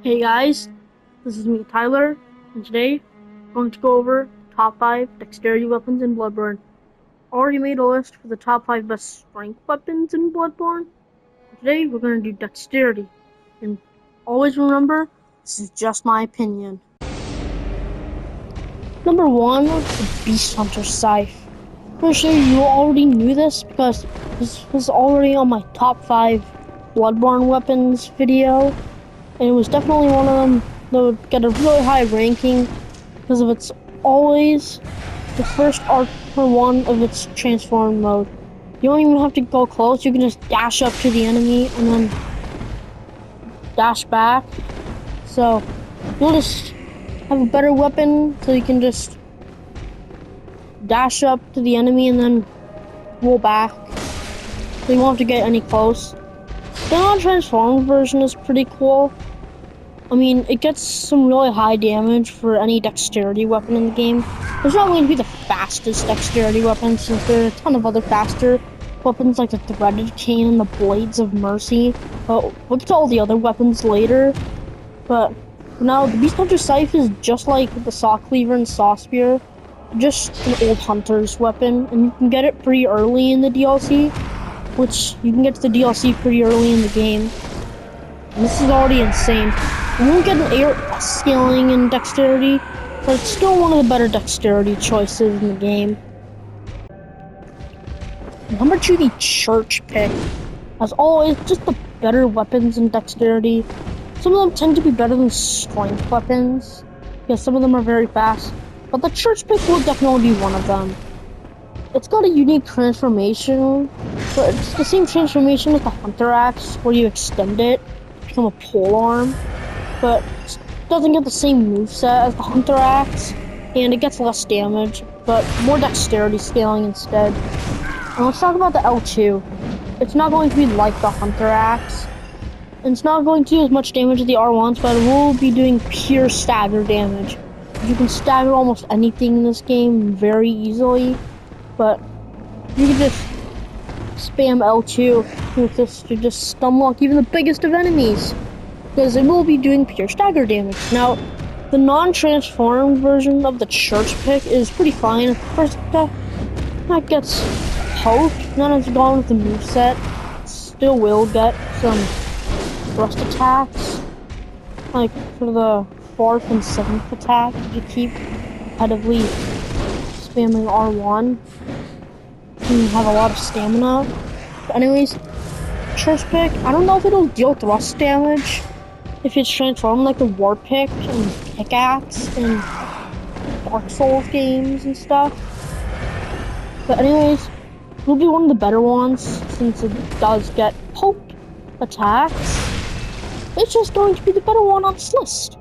Hey guys, this is me, Tyler, and today I'm going to go over top 5 dexterity weapons in Bloodborne. Already made a list for the top 5 best strength weapons in Bloodborne. Today we're going to do dexterity, and always remember, this is just my opinion. Number 1, the Beast Hunter Scythe. Pretty sure you already knew this because this was already on my top 5 Bloodborne weapons video. And it was definitely one of them that would get a really high ranking because of it's always the first arc for one of its transform mode. You don't even have to go close, you can just dash up to the enemy and then dash back. So you'll just have a better weapon so you can just dash up to the enemy and then roll back. So you won't have to get any close. The non-transformed version is pretty cool. I mean, it gets some really high damage for any dexterity weapon in the game. It's not going to be the fastest dexterity weapon since there are a ton of other faster weapons like the Threaded Cane and the Blades of Mercy. But we'll get to all the other weapons later. But for now, the Beast Hunter Scythe is just like the Saw Cleaver and Saw Spear. Just an old hunter's weapon, and you can get it pretty early in the DLC. Which, you can get to the DLC pretty early in the game. And this is already insane. You won't get an 8 scaling in dexterity, but it's still one of the better dexterity choices in the game. Number 2, the Church Pick. As always, just the better weapons in dexterity. Some of them tend to be better than strength weapons, because some of them are very fast, but the Church Pick will definitely be one of them. It's got a unique transformation, but it's the same transformation as the Hunter Axe, where you extend it to become a polearm, but it doesn't get the same moveset as the Hunter Axe, and it gets less damage, but more dexterity scaling instead. And let's talk about the L2. It's not going to be like the Hunter Axe, and it's not going to do as much damage as the R1s, but it will be doing pure stagger damage. You can stagger almost anything in this game very easily. But you can just spam L2 with this to just stunlock even the biggest of enemies, because it will be doing pure stagger damage. Now, the non-transformed version of the Church Pick is pretty fine. First, that gets poked, not as gone with the moveset. Still will get some thrust attacks, like for the 4th and 7th attack. You keep repetitively spamming R1. You have a lot of stamina. But anyways, Church Pick, I don't know if it'll deal thrust damage if it's transformed like the War Pick and Pickaxe in Dark Souls games and stuff. But anyways, it'll be one of the better ones since it does get poked attacks. It's just going to be the better one on this list.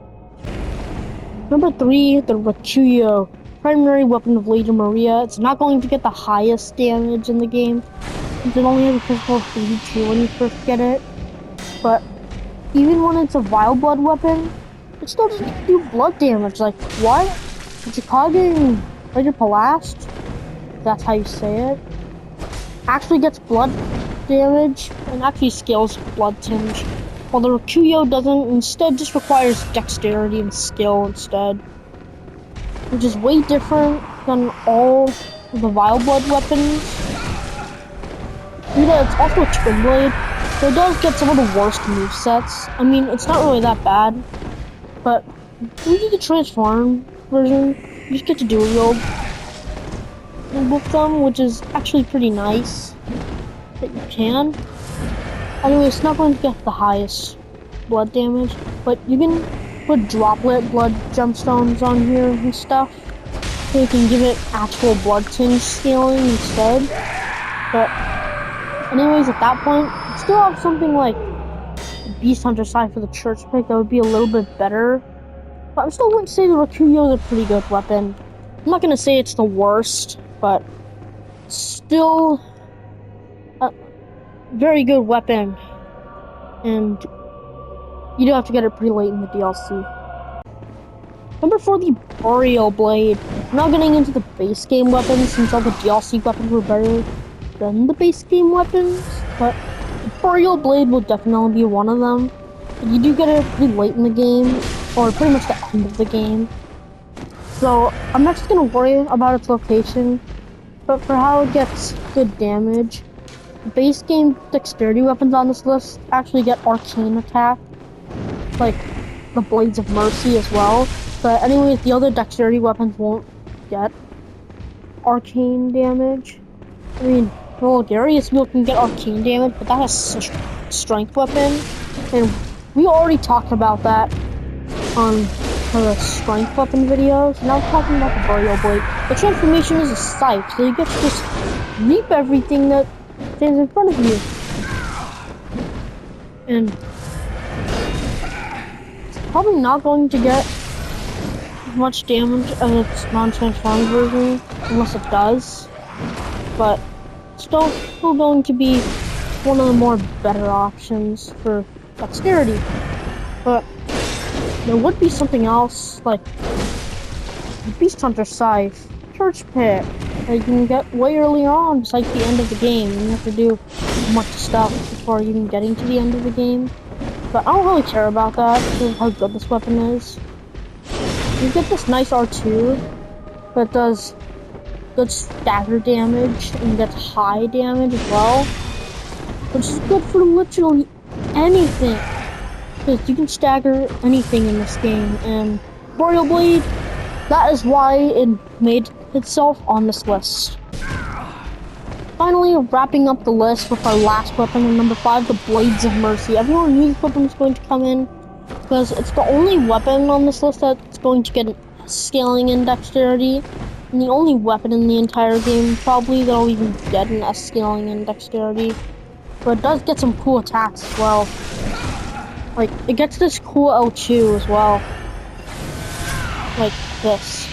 Number 3, the Rakuyo. Primary weapon of Lady Maria. It's not going to get the highest damage in the game, since it only has a physical of 32 when you first get it. But even when it's a Vile Blood weapon, it still doesn't do blood damage. Like, what? Chikage and Ranger Palast, if that's how you say it, actually gets blood damage and actually scales blood tinge, while the Rakuyo doesn't. Instead, just requires dexterity and skill instead, which is way different than all the Vile Blood weapons. It's also a Twin Blade, so it does get some of the worst movesets. I mean, it's not really that bad, but when you do the transform version, you just get to dual wield with them, which is actually pretty nice that you can. Anyway, it's not going to get the highest blood damage, but you can put droplet blood gemstones on here and stuff, so you can give it actual blood tinge scaling instead. But anyways, at that point, you still have something like the Beast Hunter Scythe for the Church Pick that would be a little bit better. But I still wouldn't say the Rakuyo is a pretty good weapon. I'm not gonna say it's the worst, but still a very good weapon. And you do have to get it pretty late in the DLC. Number 4, the Burial Blade. I'm not getting into the base game weapons since all the DLC weapons were better than the base game weapons, but the Burial Blade will definitely be one of them. You do get it pretty late in the game, or pretty much the end of the game. So I'm not just gonna worry about its location, but for how it gets good damage. The base game dexterity weapons on this list actually get arcane attack, like the Blades of Mercy as well. But anyways, the other dexterity weapons won't get arcane damage. I mean, well, Darius Wheel can get arcane damage, but that has a strength weapon, and we already talked about that on the strength weapon videos. Now we're talking about the Burial Blade. The transformation is a scythe, so you get to just reap everything that stands in front of you. And it's probably not going to get much damage as its non-transformed version, unless it does. But still going to be one of the more better options for dexterity. But there would be something else, like the Beast Hunter Scythe, Church Pit, that you can get way earlier on, besides the end of the game. You have to do much stuff before even getting to the end of the game. But I don't really care about that, because of how good this weapon is. You get this nice R2 that does good stagger damage and gets high damage as well, which is good for literally anything. Because you can stagger anything in this game, and Burial Blade, that is why it made itself on this list. Finally, wrapping up the list with our last weapon, and number 5, the Blades of Mercy. Everyone knew this weapon was going to come in, because it's the only weapon on this list that's going to get scaling in dexterity, and the only weapon in the entire game probably that'll even get an S scaling in dexterity. But it does get some cool attacks as well. Like, it gets this cool L2 as well. Like this.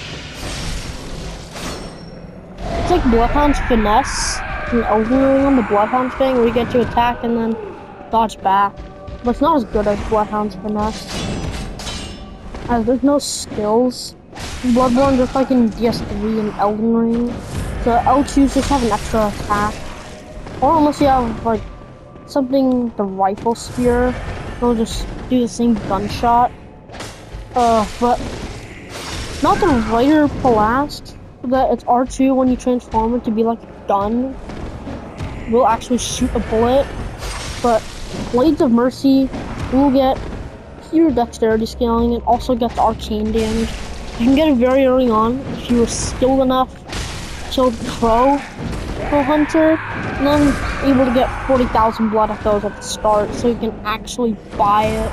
It's like Bloodhound's Finesse and Elden Ring on the Bloodhound's thing, where you get to attack and then dodge back. But it's not as good as Bloodhound's Finesse. As there's no skills in Bloodborne, just like in DS3 and Elden Ring. So L2s just have an extra attack. Or unless you have, like, something, the Rifle Spear, they'll just do the same gunshot. But not the Rider Palast, that it's R2 when you transform it to be like a gun. Will actually shoot a bullet. But Blades of Mercy will get pure dexterity scaling and also gets arcane damage. You can get it very early on if you were skilled enough to kill the Crow Hunter, and then able to get 40,000 blood echoes at the start, so you can actually buy it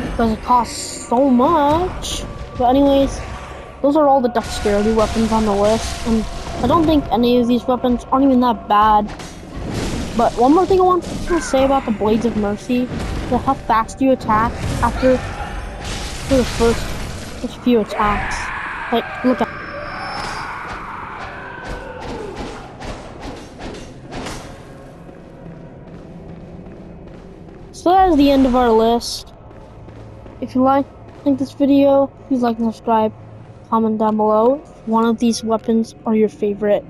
because it costs so much. But anyways, those are all the dexterity weapons on the list, and I don't think any of these weapons aren't even that bad. But one more thing I want to say about the Blades of Mercy is how fast you attack after the first few attacks. Like, look at. So that is the end of our list. If you like this video, please like and subscribe. Comment down below if one of these weapons are your favorite.